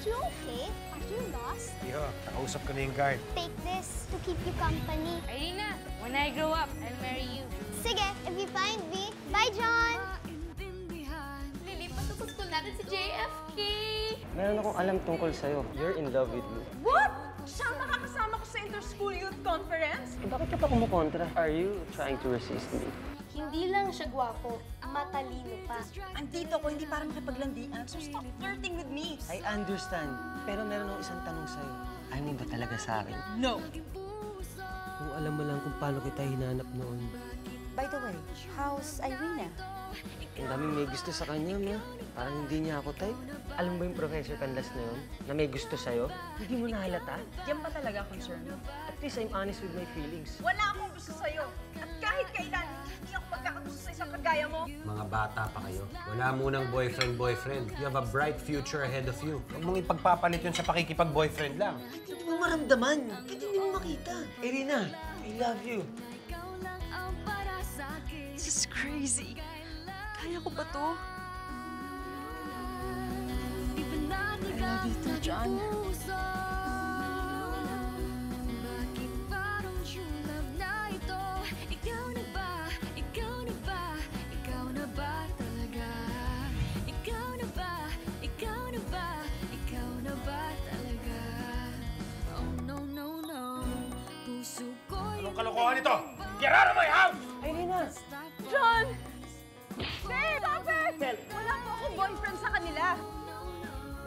you okay? Are you lost? Yo, nakausap ko na yung guard. Take this to keep you company. Irina, when I grow up, I'll marry you. Sige, if you find me, bye, John! Lilipat ako school natin si JFK. Meron akong alam tungkol sa'yo. You're in love with me. What? Siya ang makakasama ko sa Inter-School Youth Conference? Eh, bakit ka pa kumukontra? Are you trying to resist me? Hindi lang siya gwapo, matalino pa. Ang tito ko hindi para makipaglandian, so stop flirting with me. I understand. Pero meron akong isang tanong sa'yo. Ayaw mo ba talaga sa akin? No. Kung alam mo lang kung paano kita hinanap noon. By the way, how's Irina? Ang daming may gusto sa kanya, ma. Parang hindi niya ako type. Alam mo yung Professor Canlas na yun? Na may gusto sa'yo? Hindi mo nahalata? Yan ba talaga concern mo? At least I'm honest with my feelings. Wala akong gusto sa'yo. At kahit kailan, hindi ako magkakagusto sa isang kagaya mo. Mga bata pa kayo. Wala munang boyfriend. You have a bright future ahead of you. Huwag mong ipagpapalit yun sa pakikipag-boyfriend lang. Hindi mo maramdaman. Hindi mo makita. Irina, I love you. This is crazy. Kaya ko ba to? I love you too, John. Anong kalokohan ito? Get out of my house! Irina! John! Hey, stop it! Wala po akong boyfriend sa kanila.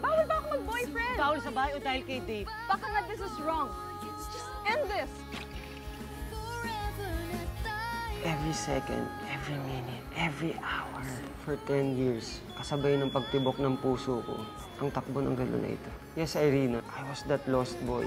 Bawal ba ako mag-boyfriend? Bawal sa bahay o dahil kay Dave? Baka nga this is wrong. Just end this. Every second, every minute, every hour. For 10 years, kasabay ng pagtibok ng puso ko, ang takbo ng galo na ito. Yes, Irina, I was that lost boy.